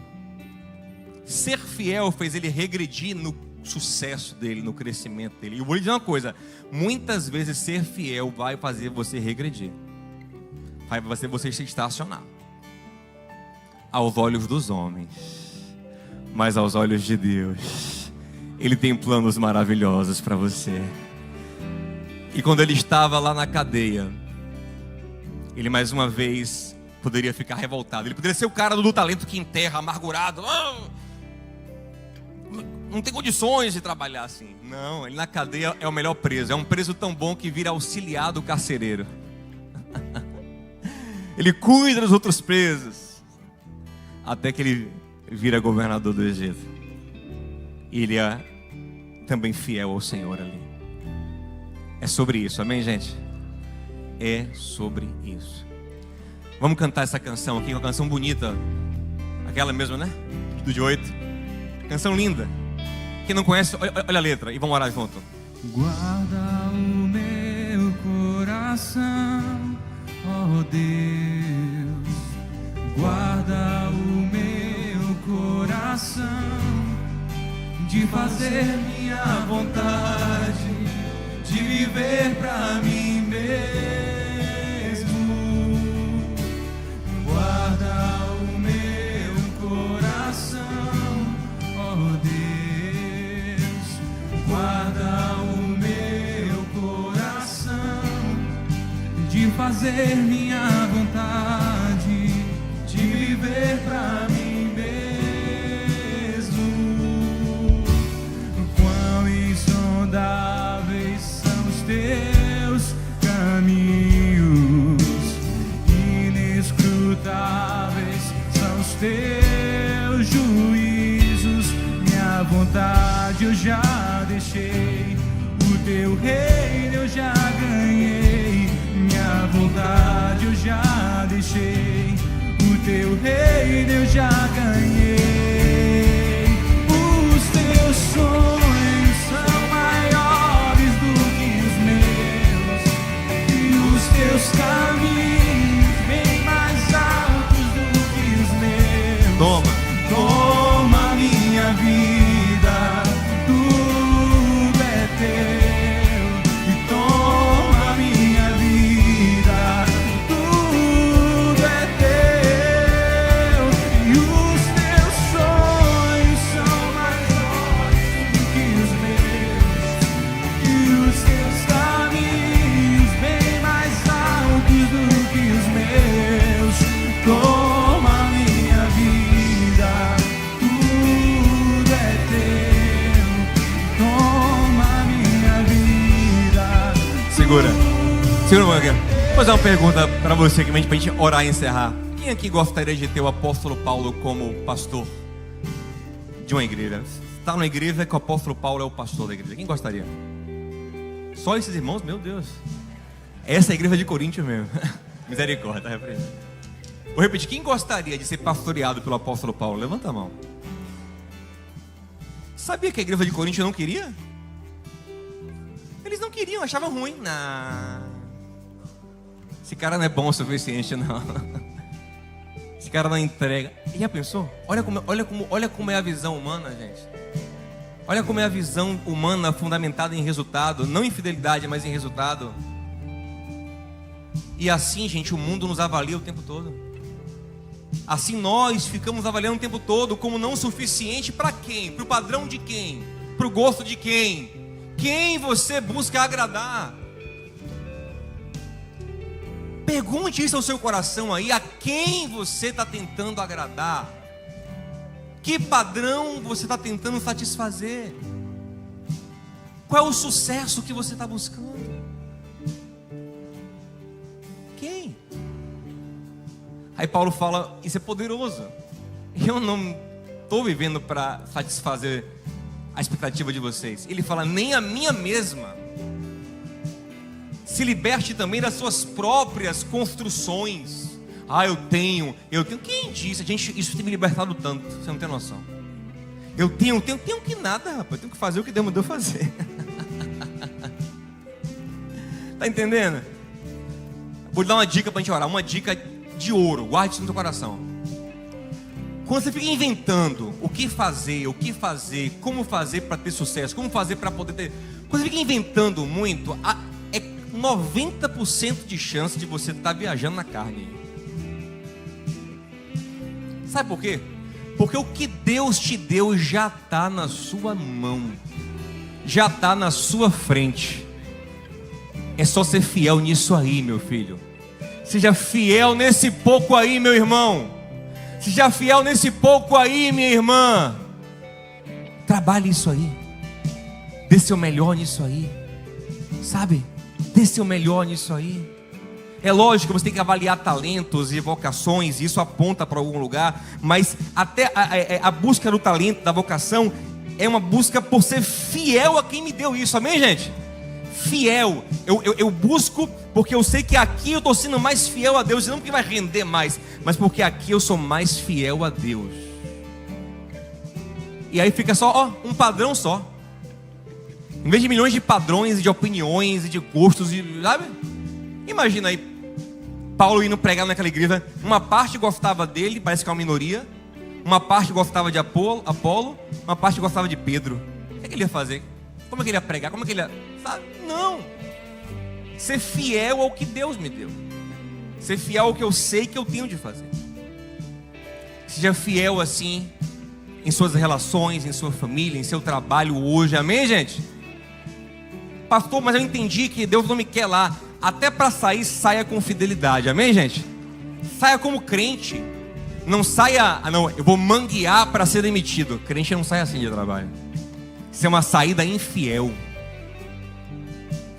A: Ser fiel fez ele regredir no sucesso dele, no crescimento dele. E eu vou lhe dizer uma coisa: muitas vezes ser fiel vai fazer você regredir, vai fazer você se estacionar aos olhos dos homens, mas aos olhos de Deus Ele tem planos maravilhosos para você. E quando ele estava lá na cadeia, ele mais uma vez poderia ficar revoltado. Ele poderia ser o cara do talento que enterra, amargurado. Não tem condições de trabalhar assim. Não, ele na cadeia é o melhor preso. É um preso tão bom que vira auxiliar do carcereiro. Ele cuida dos outros presos, até que ele vira governador do Egito. E ele é também fiel ao Senhor ali. É sobre isso, amém, gente? É sobre isso. Vamos cantar essa canção aqui, uma canção bonita. Aquela mesmo, né? Do de 8. Canção linda. Quem não conhece, olha a letra e vamos orar junto.
B: Guarda o meu coração, ó Deus. Guarda o meu coração de fazer minha vontade, de viver pra mim mesmo. Guarda o meu coração, ó Deus. Guarda o meu coração de fazer minha vontade, de viver pra mim mesmo. Quão insondáveis são os teus caminhos, inescrutáveis são os teus juízos. Minha vontade eu já deixei, o teu reino eu já ganhei. Minha vontade eu já deixei, o teu reino eu já ganhei. Os teus sonhos são maiores do que os meus, e os teus caminhos bem mais altos do que os meus. Toma minha vida, tudo é teu. E toma minha vida, tudo é teu.
A: Segura um pouquinho. Vou fazer uma pergunta para você, pra gente orar e encerrar. Quem aqui gostaria de ter o apóstolo Paulo como pastor de uma igreja? Está numa igreja que o apóstolo Paulo é o pastor da igreja. Quem gostaria? Só esses irmãos? Meu Deus. Essa é a igreja de Coríntios mesmo. Misericórdia, repreende. Vou repetir. Quem gostaria de ser pastoreado pelo apóstolo Paulo? Levanta a mão. Sabia que a igreja de Coríntios não queria? Eles não queriam, achavam ruim. Não. Esse cara não é bom o suficiente, não. Esse cara não entrega. E já pensou? Olha como é a visão humana, gente. Olha como é a visão humana fundamentada em resultado. Não em fidelidade, mas em resultado. E assim, gente, o mundo nos avalia o tempo todo. Assim nós ficamos avaliando o tempo todo como não suficiente para quem? Para o padrão de quem? Para o gosto de quem? Quem você busca agradar? Pergunte isso ao seu coração aí. A quem você está tentando agradar? Que padrão você está tentando satisfazer? Qual é o sucesso que você está buscando? Quem? Aí Paulo fala, isso é poderoso. Eu não estou vivendo para satisfazer a expectativa de vocês. Ele fala, nem a minha mesma. Se liberte também das suas próprias construções. Eu tenho. Quem disse? Isso tem me libertado tanto, você não tem noção. Eu tenho que nada, rapaz. Eu tenho que fazer o que Deus mandou fazer. Tá entendendo? Vou dar uma dica para a gente orar. Uma dica de ouro. Guarde isso no seu coração. Quando você fica inventando o que fazer, como fazer para ter sucesso, como fazer para poder ter. Quando você fica inventando muito, é 90% de chance de você estar viajando na carne. Sabe por quê? Porque o que Deus te deu já está na sua mão, já está na sua frente. É só ser fiel nisso aí, meu filho. Seja fiel nesse pouco aí, meu irmão. Seja fiel nesse pouco aí, minha irmã. Trabalhe isso aí. Dê seu melhor nisso aí. Sabe? Dê seu melhor nisso aí. É lógico que você tem que avaliar talentos e vocações, e isso aponta para algum lugar. Mas até a busca do talento, da vocação, é uma busca por ser fiel a quem me deu isso. Amém, gente? Fiel. Eu busco porque eu sei que aqui eu estou sendo mais fiel a Deus. E não porque vai render mais, mas porque aqui eu sou mais fiel a Deus. E aí fica só um padrão só. Em vez de milhões de padrões, de opiniões e de gostos, sabe? Imagina aí Paulo indo pregar naquela igreja. Uma parte gostava dele, parece que é uma minoria. Uma parte gostava de Apolo, uma parte gostava de Pedro. O que ele ia fazer? Como é que ele ia pregar? Como é que ele ia... Sabe? Não. Ser fiel ao que Deus me deu. Ser fiel ao que eu sei que eu tenho de fazer. Seja fiel assim em suas relações, em sua família, em seu trabalho hoje. Amém, gente? Pastor, mas eu entendi que Deus não me quer lá. Até para sair, saia com fidelidade. Amém, gente? Saia como crente. Não saia, eu vou manguear para ser demitido. Crente não sai assim de trabalho. Isso é uma saída infiel.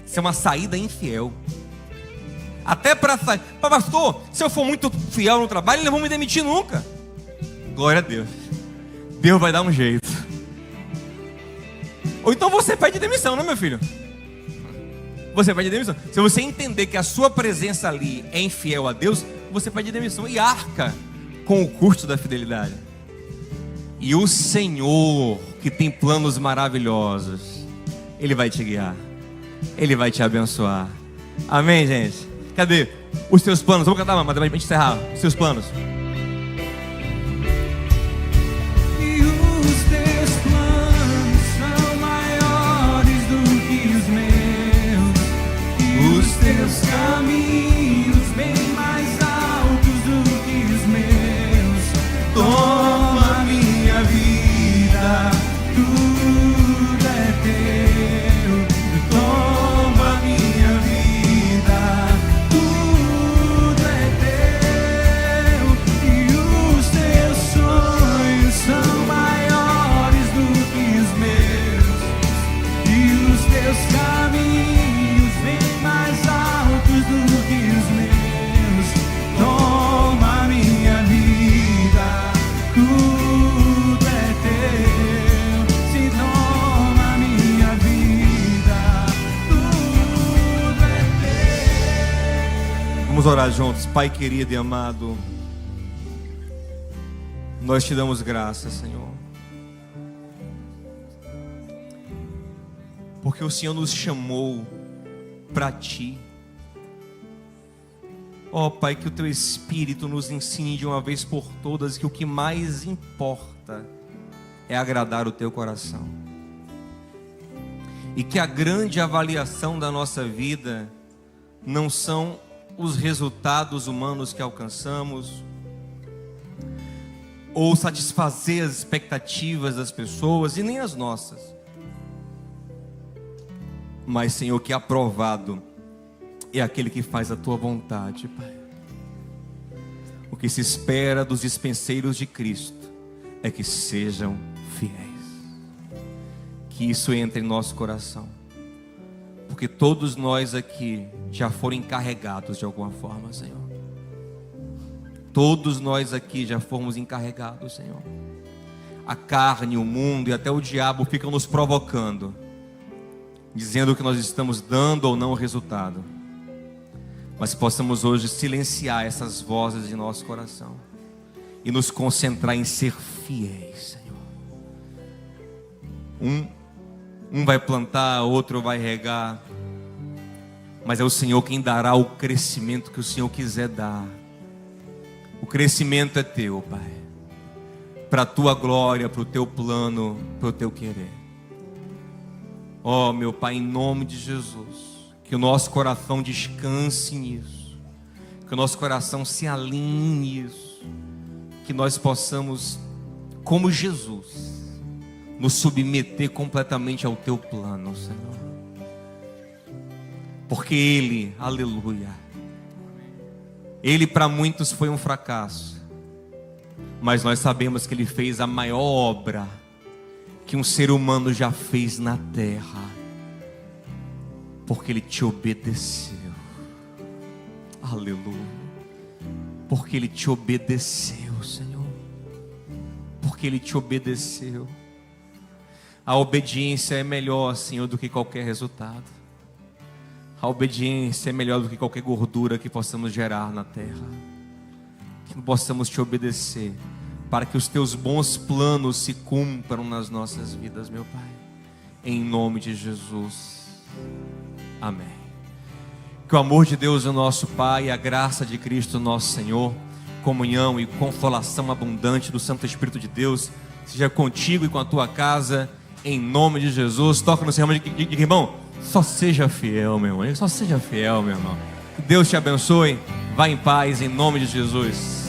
A: Isso é uma saída infiel. Até para sair. Pastor, se eu for muito fiel no trabalho, eles não vão me demitir nunca. Glória a Deus. Deus vai dar um jeito. Ou então você pede demissão, né, meu filho? Você pede demissão. Se você entender que a sua presença ali é infiel a Deus, você pede demissão e arca com o custo da fidelidade. E o Senhor, que tem planos maravilhosos, Ele vai te guiar, Ele vai te abençoar. Amém, gente? Cadê os teus planos? Vamos cantar, mas pra gente encerrar. Os seus planos.
B: E os teus planos são maiores do que os meus. Os teus caminhos bem mais altos do que os meus. Toma minha vida, tudo é teu. Toma minha vida, tudo é teu.
A: Vamos orar juntos. Pai querido e amado, nós te damos graças, Senhor, porque o Senhor nos chamou para Ti. Ó Pai, que o Teu Espírito nos ensine de uma vez por todas que o que mais importa é agradar o Teu coração. E que a grande avaliação da nossa vida não são os resultados humanos que alcançamos, ou satisfazer as expectativas das pessoas e nem as nossas. Mas, Senhor, que aprovado é aquele que faz a Tua vontade, Pai. O que se espera dos dispenseiros de Cristo é que sejam fiéis. Que isso entre em nosso coração. Porque todos nós aqui já foram encarregados de alguma forma, Senhor. Todos nós aqui já fomos encarregados, Senhor. A carne, o mundo e até o diabo ficam nos provocando, dizendo que nós estamos dando ou não o resultado. Mas possamos hoje silenciar essas vozes de nosso coração e nos concentrar em ser fiéis, Senhor. Um vai plantar, outro vai regar, mas é o Senhor quem dará o crescimento que o Senhor quiser dar. O crescimento é Teu, Pai, para a Tua glória, para o Teu plano, para o Teu querer. Ó, meu Pai, em nome de Jesus, que o nosso coração descanse nisso, que o nosso coração se alinhe nisso, que nós possamos, como Jesus, nos submeter completamente ao Teu plano, Senhor. Porque Ele, aleluia, Ele para muitos foi um fracasso, mas nós sabemos que Ele fez a maior obra que um ser humano já fez na terra, porque Ele te obedeceu, aleluia, porque Ele te obedeceu, Senhor, porque Ele te obedeceu. A obediência é melhor, Senhor, do que qualquer resultado. A obediência é melhor do que qualquer gordura que possamos gerar na terra. Que possamos te obedecer, para que os Teus bons planos se cumpram nas nossas vidas, meu Pai. Em nome de Jesus. Amém. Que o amor de Deus, o nosso Pai, e a graça de Cristo, nosso Senhor, comunhão e consolação abundante do Santo Espírito de Deus, seja contigo e com a tua casa, em nome de Jesus. Toca no seu irmão, diga, irmão, só seja fiel, meu irmão. Só seja fiel, meu irmão. Que Deus te abençoe. Vá em paz, em nome de Jesus.